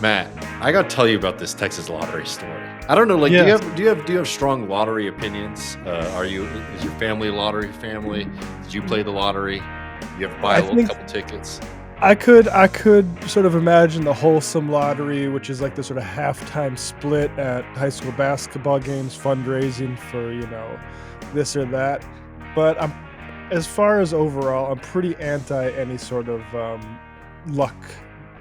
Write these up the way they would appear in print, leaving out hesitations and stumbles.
Matt, I got to tell you about this Texas lottery story. I don't know, like, Yes. do you have strong lottery opinions? Is your family a lottery family? Did you play the lottery? You ever buy I a little think couple tickets? I could sort of imagine the wholesome lottery, which is like the sort of halftime split at high school basketball games, fundraising for, this or that. But as far as overall, I'm pretty anti any sort of luck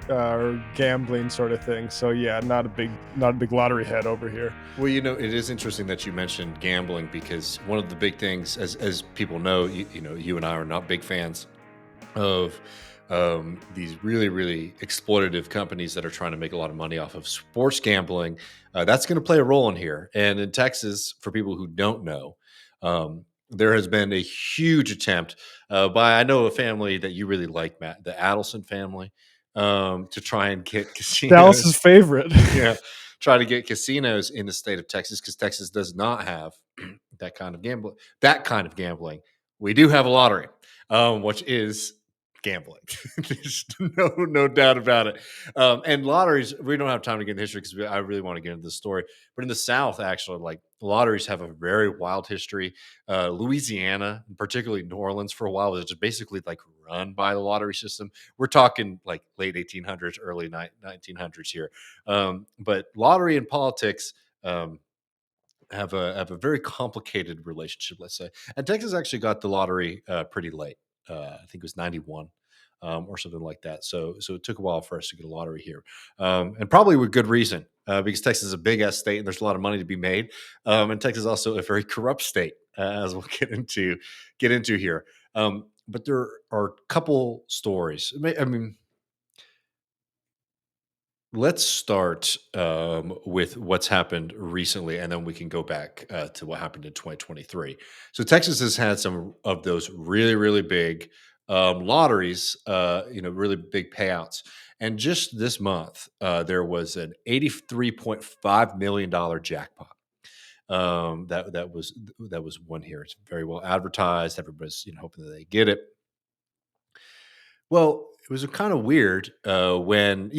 or gambling sort of thing. So yeah, not a big lottery head over here. Well, it is interesting that you mentioned gambling because one of the big things, as people know, you and I are not big fans of these really, really exploitative companies that are trying to make a lot of money off of sports gambling. That's going to play a role in here. And in Texas, for people who don't know, there has been a huge attempt by, I know, a family that you really like, Matt, the Adelson family, to try and get Dallas's casinos. favorite. Yeah, try to get casinos in the state of Texas because Texas does not have that kind of gambling. That kind of gambling. We do have a lottery, which is gambling. There's no doubt about it. And lotteries, we don't have time to get into history because I really want to get into the story. But in the South, actually, like lotteries have a very wild history. Louisiana, and particularly New Orleans, for a while was just basically like run by the lottery system. We're talking like late 1800s, early 1900s here. But lottery and politics. Have a very complicated relationship, let's say. And Texas actually got the lottery pretty late. I think it was 91 or something like that. So it took a while for us to get a lottery here, and probably with good reason because Texas is a big ass state and there's a lot of money to be made. And Texas is also a very corrupt state, as we'll get into here. But there are a couple stories. I mean, let's start with what's happened recently, and then we can go back to what happened in 2023. So Texas has had some of those really, really big lotteries, really big payouts. And just this month, there was an $83.5 million jackpot that was won here. It's very well advertised. Everybody's hoping that they get it. Well, it was kind of weird when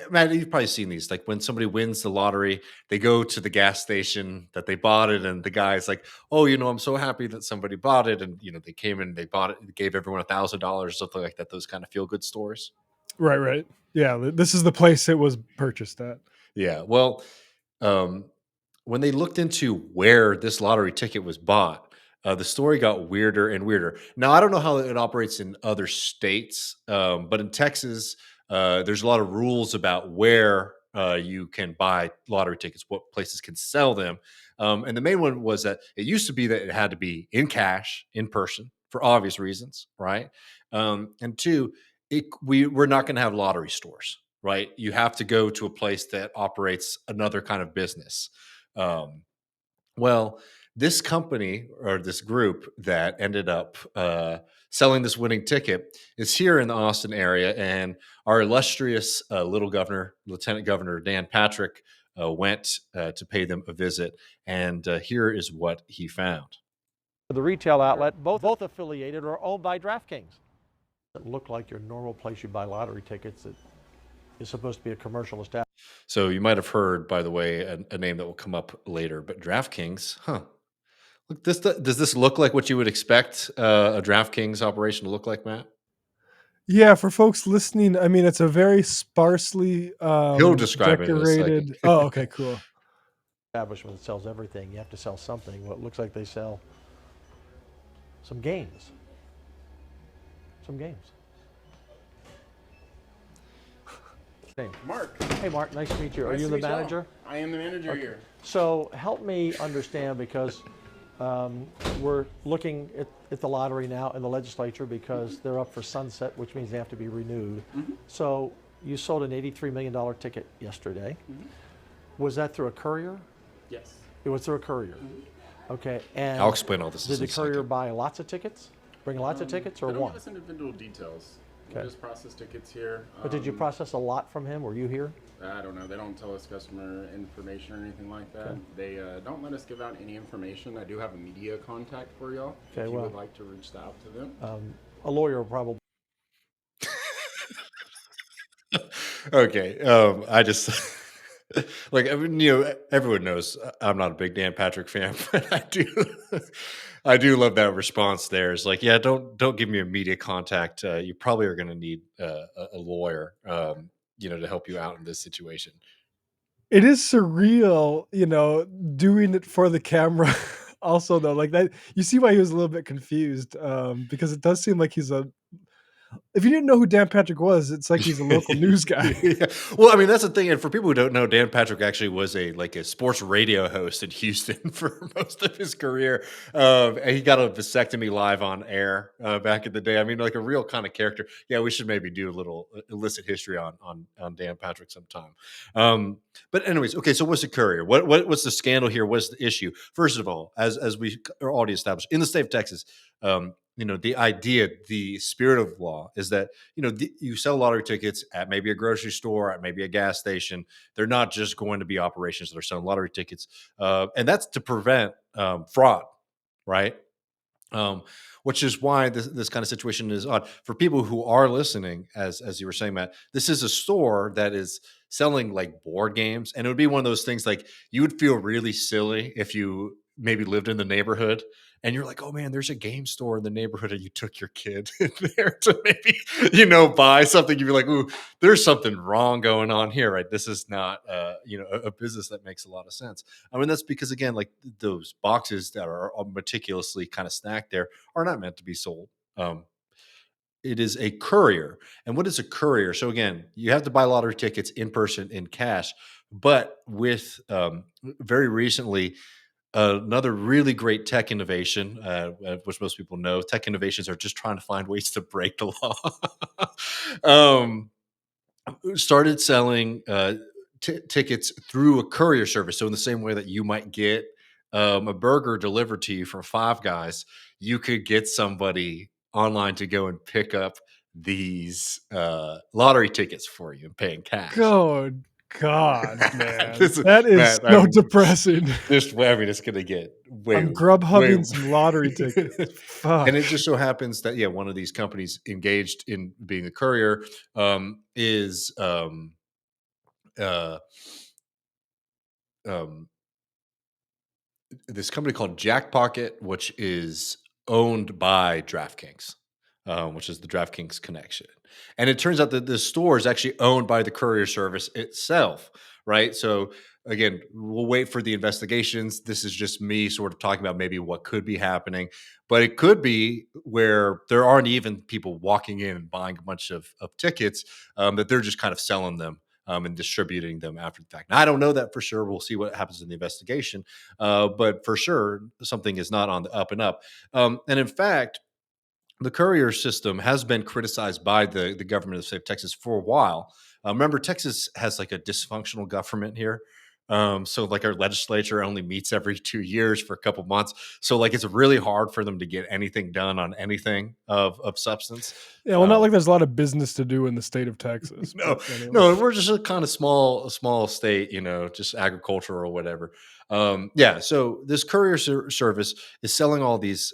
Matt, you've probably seen these. Like when somebody wins the lottery, they go to the gas station that they bought it, and the guy's like, "Oh, I'm so happy that somebody bought it," and they came in, they bought it, they gave everyone $1,000, something like that. Those kind of feel good stories. Right, right. Yeah, this is the place it was purchased at. Yeah. Well, um, when they looked into where this lottery ticket was bought, the story got weirder and weirder. Now, I don't know how it operates in other states, but in Texas, there's a lot of rules about where you can buy lottery tickets, what places can sell them. And the main one was that it used to be that it had to be in cash, in person, for obvious reasons, right? And two, we're not going to have lottery stores, right? You have to go to a place that operates another kind of business. Um, well, this company or this group that ended up selling this winning ticket is here in the Austin area, and our illustrious little governor, Lieutenant Governor Dan Patrick, went to pay them a visit, and here is what he found. The retail outlet, both affiliated or owned by DraftKings. It looked like your normal place you buy lottery tickets. It is supposed to be a commercial establishment. So you might have heard, by the way, a name that will come up later, but DraftKings, huh? Look, does this look like what you would expect a DraftKings operation to look like, Matt? Yeah, for folks listening, I mean, it's a very sparsely He'll describe it in a second. decorated. Oh, okay, cool. Establishment that sells everything. You have to sell something. Well, it looks like they sell some games. Some games. Name. Mark. Hey, Mark. Nice to meet you. Are Nice you to the meet y'all. manager? I am the manager here. So help me understand because we're looking at the lottery now in the legislature because they're up for sunset, which means they have to be renewed. So you sold an $83 million ticket yesterday. Was that through a courier? Yes. It was through a courier. Okay. And I'll explain all this. did the in a courier second. buy lots of tickets? Bring lots of tickets or They don't one? give us individual details. We Okay. just process tickets here. But did you process a lot from him? Were you here? I don't know. They don't tell us customer information or anything like that. Okay. They don't let us give out any information. I do have a media contact for y'all. Okay, if you well, would like to reach out to them. A lawyer will probably. Okay. I just like I mean, everyone knows I'm not a big Dan Patrick fan, but I do love that response. There is like, yeah, don't give me a media contact. You probably are going to need a lawyer, to help you out in this situation. It is surreal, doing it for the camera. Also, though, like that, you see why he was a little bit confused, because it does seem like he's a. If you didn't know who Dan Patrick was, it's like he's a local news guy. Yeah. Well, I mean, that's the thing. And for people who don't know, Dan Patrick actually was a sports radio host in Houston for most of his career. And he got a vasectomy live on air back in the day. I mean, like a real kind of character. Yeah, we should maybe do a little illicit history on Dan Patrick sometime. But anyways, okay. So what's the Courier? What's the scandal here? What's the issue? First of all, as we are already established in the state of Texas, the idea, the spirit of law is that you sell lottery tickets at maybe a grocery store, at maybe a gas station. They're not just going to be operations that are selling lottery tickets, and that's to prevent fraud, right? um, which is why this kind of situation is odd for people who are listening. As you were saying, Matt, this is a store that is selling like board games, and it would be one of those things like you would feel really silly if you maybe lived in the neighborhood and you're like, oh man, there's a game store in the neighborhood, and you took your kid in there to maybe buy something. You'd be like, ooh, there's something wrong going on here, right? This is not a business that makes a lot of sense. I mean, that's because again, like those boxes that are meticulously kind of stacked there are not meant to be sold. It is a courier. And what is a courier? So again, you have to buy lottery tickets in person in cash, but with very recently another really great tech innovation, which most people know, tech innovations are just trying to find ways to break the law. um, started selling tickets through a courier service. So in the same way that you might get a burger delivered to you from Five Guys, you could get somebody online to go and pick up these lottery tickets for you and pay in cash. Good God, man. This is That is Matt. so depressing. I mean, it's going to get I'm way, Grubhubbing some lottery tickets. and Fuck. it just so happens that one of these companies engaged in being a courier is uh, um, this company called Jackpocket, which is owned by DraftKings, which is the DraftKings connection. And it turns out that the store is actually owned by the courier service itself, right? So again, we'll wait for the investigations. This is just me sort of talking about maybe what could be happening, but it could be where there aren't even people walking in and buying a bunch of tickets, that they're just kind of selling them. And distributing them after the fact. Now, I don't know that for sure. We'll see what happens in the investigation, but for sure, something is not on the up and up. And in fact, the courier system has been criticized by the government of the state of Texas for a while. Remember, Texas has like a dysfunctional government here. So like our legislature only meets every 2 years for a couple months. So like it's really hard for them to get anything done on anything of substance. Yeah, well, not like there's a lot of business to do in the state of Texas, but No, anyway. no, we're just a kind of small state, just agriculture or whatever. Yeah, so this courier service is selling all these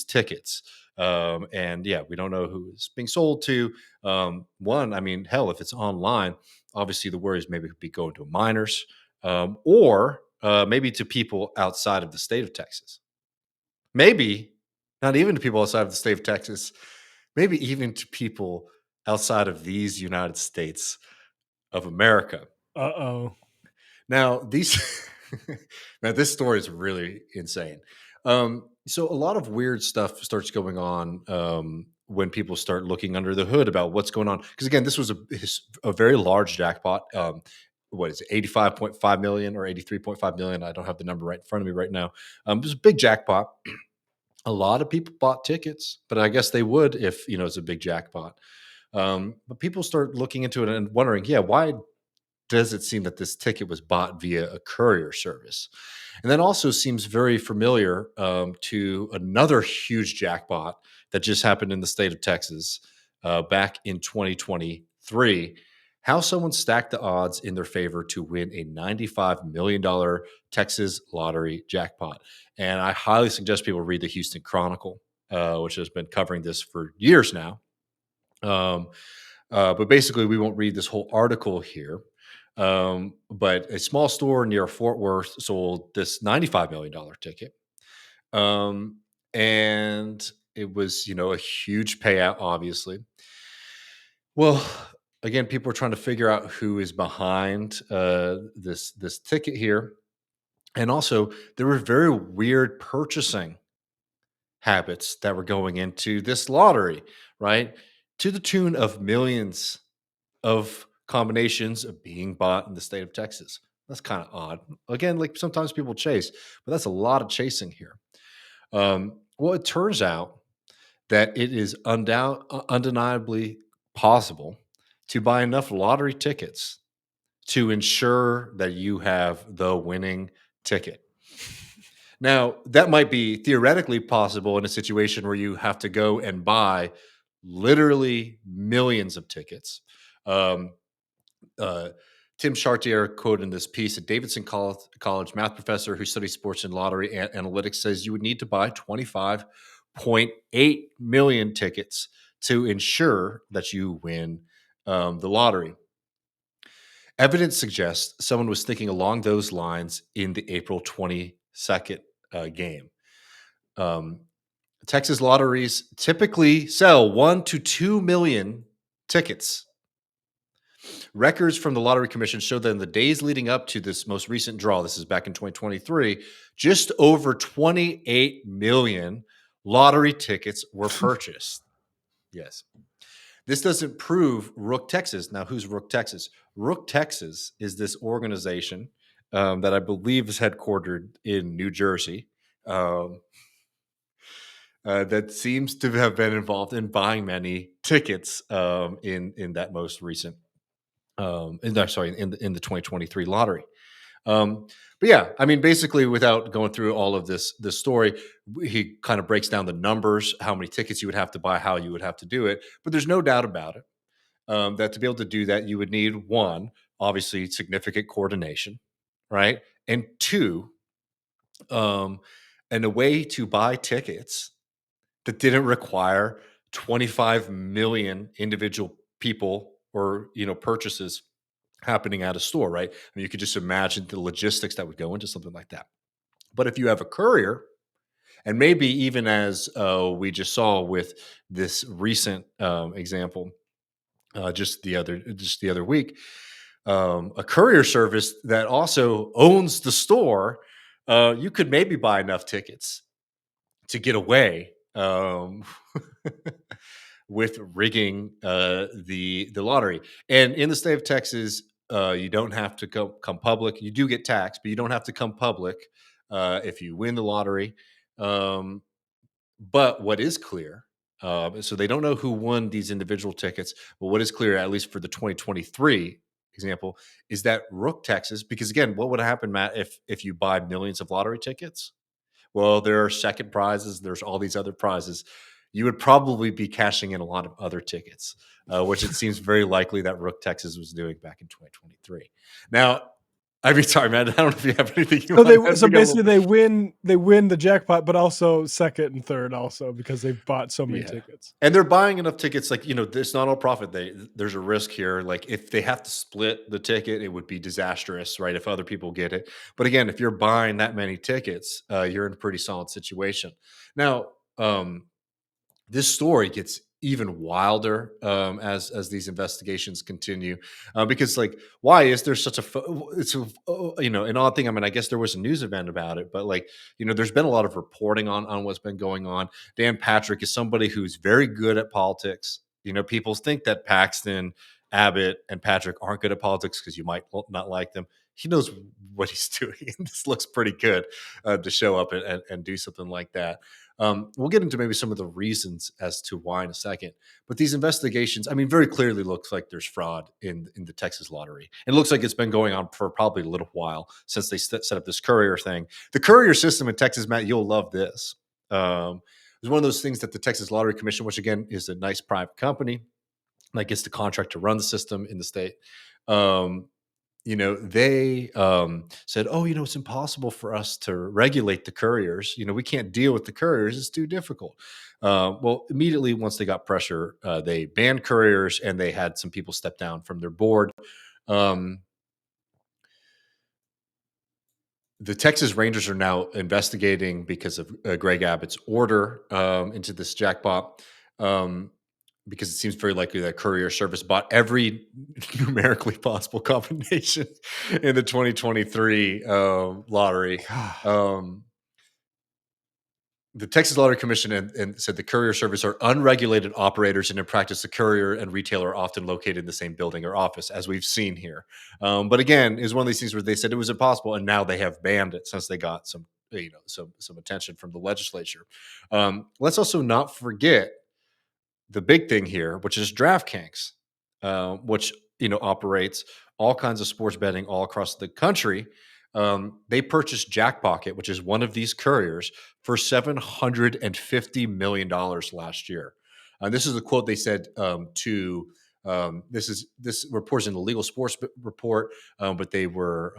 tickets, and yeah, we don't know who it's being sold to. One, I mean, hell, if it's online, obviously the worries maybe could be going to minors, or maybe to people outside of the state of Texas. Maybe not even to people outside of the state of Texas, maybe even to people outside of these United States of America. Uh-oh. Now, these now this story is really insane. So a lot of weird stuff starts going on when people start looking under the hood about what's going on. Because again, this was a very large jackpot. What is it, 85.5 million or 83.5 million? I don't have the number right in front of me right now. It was a big jackpot. A lot of people bought tickets, but I guess they would if it's a big jackpot. But people start looking into it and wondering, yeah, why does it seem that this ticket was bought via a courier service? And that also seems very familiar to another huge jackpot that just happened in the state of Texas back in 2023. How someone stacked the odds in their favor to win a $95 million Texas lottery jackpot. And I highly suggest people read the Houston Chronicle, which has been covering this for years now. Um, But basically, we won't read this whole article here. But a small store near Fort Worth sold this $95 million ticket. Um, and it was, a huge payout, obviously. Well, again, people are trying to figure out who is behind this ticket here. And also, there were very weird purchasing habits that were going into this lottery, right? To the tune of millions of combinations of being bought in the state of Texas. That's kind of odd. Again, like sometimes people chase, but that's a lot of chasing here. Well, it turns out that it is undeniably possible to buy enough lottery tickets to ensure that you have the winning ticket. Now, that might be theoretically possible in a situation where you have to go and buy literally millions of tickets. Um, uh, Tim Chartier quoted in this piece, a Davidson College math professor who studies sports and lottery analytics, says you would need to buy 25.8 million tickets to ensure that you win the lottery. Evidence suggests someone was thinking along those lines in the April 22nd game. Um, Texas lotteries typically sell 1 to 2 million tickets. Records from the Lottery Commission show that in the days leading up to this most recent draw, this is back in 2023, just over 28 million lottery tickets were purchased. Yes. This doesn't prove Rook, Texas. Now, who's Rook, Texas? Rook, Texas is this organization that I believe is headquartered in New Jersey. That seems to have been involved in buying many tickets in that most recent in the 2023 lottery. But yeah, I mean, basically, without going through all of this story, he kind of breaks down the numbers, how many tickets you would have to buy, how you would have to do it. But there's no doubt about it that to be able to do that, you would need one, obviously, significant coordination, right, and two, um, and a way to buy tickets that didn't require 25 million individual people or purchases happening at a store, right? I mean, you could just imagine the logistics that would go into something like that. But if you have a courier, and maybe even as we just saw with this recent example, just the other week, a courier service that also owns the store, you could maybe buy enough tickets to get away with rigging the lottery. And in the state of Texas, you don't have to come public. You do get taxed, but you don't have to come public if you win the lottery. Um, but what is clear, so they don't know who won these individual tickets, but what is clear, at least for the 2023 example, is that Rook, Texas, because again, what would happen, Matt, if you buy millions of lottery tickets? Well, there are second prizes. There's all these other prizes. You would probably be cashing in a lot of other tickets, which it seems very likely that Rook, Texas was doing back in 2023. Now, I mean, sorry, man. I don't know if you have anything you So want to add. so We got a little basically they win the jackpot, but also second and third also because they've bought so many Yeah. tickets. And they're buying enough tickets, like, it's not all profit. There's a risk here. Like, if they have to split the ticket, it would be disastrous, right? If other people get it. But again, if you're buying that many tickets, you're in a pretty solid situation. Now, this story gets even wilder as these investigations continue, because, like, why is there such it's an odd thing. I mean, I guess there was a news event about it, but, like, there's been a lot of reporting on what's been going on. Dan Patrick is somebody who's very good at politics. People think that Paxton, Abbott, and Patrick aren't good at politics because you might not like them. He knows what he's doing, and this looks pretty good to show up and do something like that. We'll get into maybe some of the reasons as to why in a second. But these investigations, I mean, very clearly looks like there's fraud in the Texas lottery. It looks like it's been going on for probably a little while since they set up this courier thing. The courier system in Texas, Matt, you'll love this. It's one of those things that the Texas Lottery Commission, which again is a nice private company that gets the contract to run the system in the state. Um, they said, "Oh, it's impossible for us to regulate the couriers. We can't deal with the couriers; it's too difficult." Well, immediately once they got pressure, they banned couriers and they had some people step down from their board. Um, the Texas Rangers are now investigating because of Greg Abbott's order into this jackpot. Um, because it seems very likely that Courier Service bought every numerically possible combination in the 2023 lottery. God. Um, the Texas Lottery Commission and said the courier service are unregulated operators, and in practice, the courier and retailer are often located in the same building or office, as we've seen here. But again, is one of these things where they said it was impossible, and now they have banned it since they got some attention from the legislature. Let's also not forget the big thing here, which is DraftKings, which operates all kinds of sports betting all across the country. They purchased Jackpocket, which is one of these couriers, for $750 million last year. And this is the quote they said to. This reports in the Legal Sports Report, but they were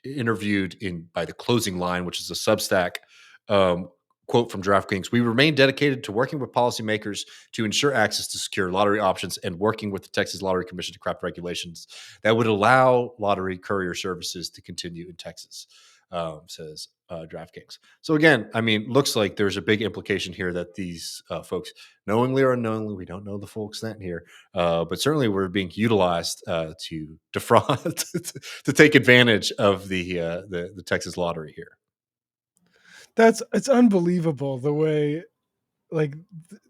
interviewed in by the Closing Line, which is a Substack. Um, Quote from DraftKings: "We remain dedicated to working with policymakers to ensure access to secure lottery options and working with the Texas Lottery Commission to craft regulations that would allow lottery courier services to continue in Texas," says DraftKings. So again, I mean, looks like there's a big implication here that these folks, knowingly or unknowingly, we don't know the full extent here, but certainly we're being utilized to defraud, to take advantage of the Texas lottery here. It's unbelievable the way, like,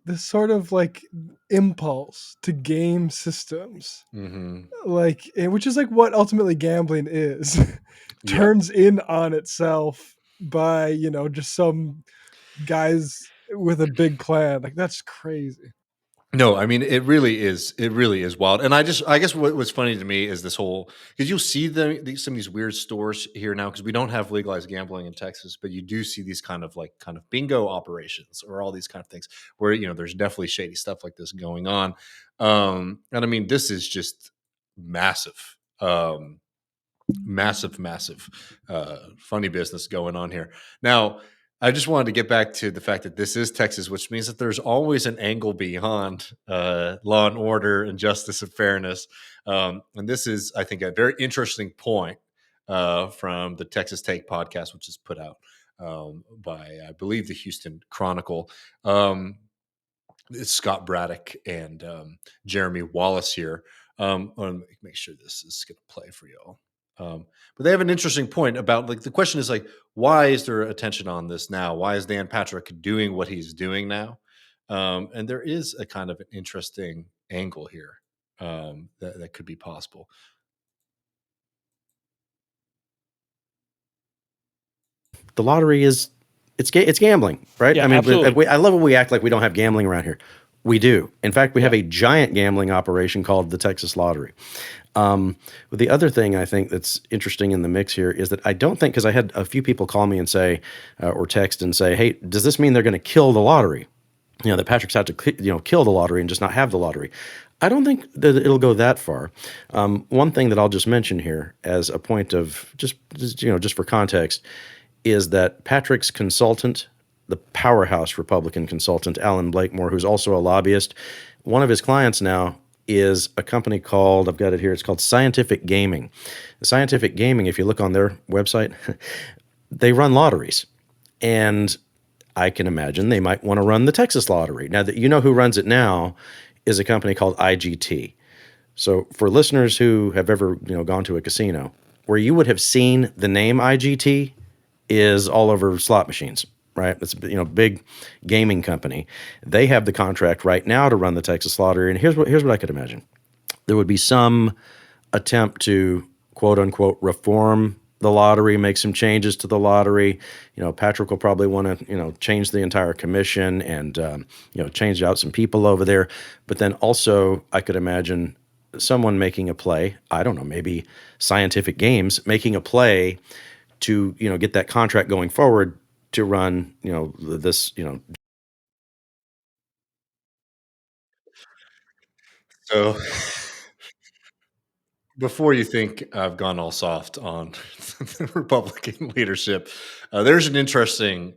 this sort of, like, impulse to game systems, Hmm. like, which is, like, what ultimately gambling is, Yep. turns in on itself by, just some guys with a big plan. Like, that's crazy. No, I mean it really is. It really is wild. And I guess what's funny to me is this whole, because you'll see some of these weird stores here now, because we don't have legalized gambling in Texas, but you do see these kind of bingo operations or all these kind of things where there's definitely shady stuff like this going on. And I mean this is just massive. Massive funny business going on here. Now, I just wanted to get back to the fact that this is Texas, which means that there's always an angle beyond law and order and justice and fairness. And this is, I think, a very interesting point from the Texas Take podcast, which is put out by, I believe, the Houston Chronicle. It's Scott Braddock and Jeremy Wallace here. I want to make sure this is going to play for y'all. But they have an interesting point about, like, the question is, like, why is there attention on this now? Why is Dan Patrick doing what he's doing now? And there is a kind of an interesting angle here that could be possible. The lottery is it's gambling, right? Yeah, I mean, absolutely. I love when we act like we don't have gambling around here. We do. In fact, we have a giant gambling operation called the Texas Lottery. But the other thing I think that's interesting in the mix here is that I don't think, because I had a few people call me and say, or text and say, "Hey, does this mean they're going to kill the lottery? That Patrick's out to kill the lottery and just not have the lottery." I don't think that it'll go that far. One thing that I'll just mention here as a point of just for context, is that Patrick's consultant, the powerhouse Republican consultant, Alan Blakemore, who's also a lobbyist, one of his clients now is a company called, I've got it here, it's called Scientific Gaming. Scientific Gaming, if you look on their website, they run lotteries. And I can imagine they might want to run the Texas Lottery. Now, that who runs it now is a company called IGT. So for listeners who have ever gone to a casino, where you would have seen the name IGT is all over slot machines, right? It's big gaming company. They have the contract right now to run the Texas Lottery, and here's what I could imagine. There would be some attempt to quote unquote reform the lottery, make some changes to the lottery. Patrick will probably want to change the entire commission and change out some people over there. But then also I could imagine someone making a play. I don't know, maybe Scientific Games making a play to get that contract going forward to run this So before you think I've gone all soft on the Republican leadership, there's an interesting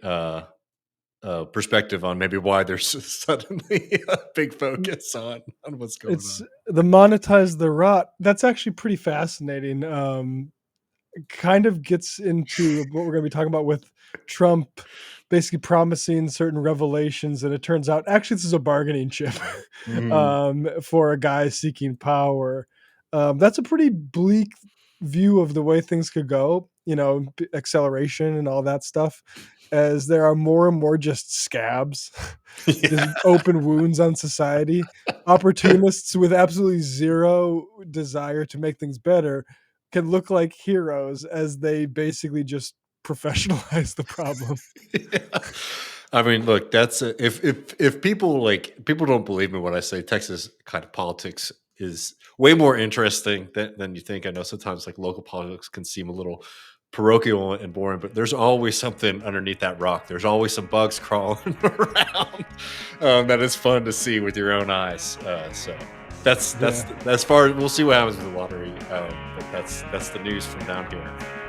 perspective on maybe why there's suddenly a big focus on what's going It's on. the monetize the rot. That's actually pretty fascinating. Kind of gets into what we're going to be talking about with Trump basically promising certain revelations, and it turns out actually this is a bargaining chip Mhm. for a guy seeking power. That's a pretty bleak view of the way things could go, acceleration and all that stuff, as there are more and more just scabs, just Yeah. open wounds on society, opportunists with absolutely zero desire to make things better can look like heroes as they basically just professionalize the problem. Yeah. I mean, look, that's if people don't believe me when I say Texas kind of politics is way more interesting than you think. I know sometimes like local politics can seem a little parochial and boring, but there's always something underneath that rock. There's always some bugs crawling around that is fun to see with your own eyes. So that's Yeah. as far as we'll see what happens with the lottery. But that's the news from down here.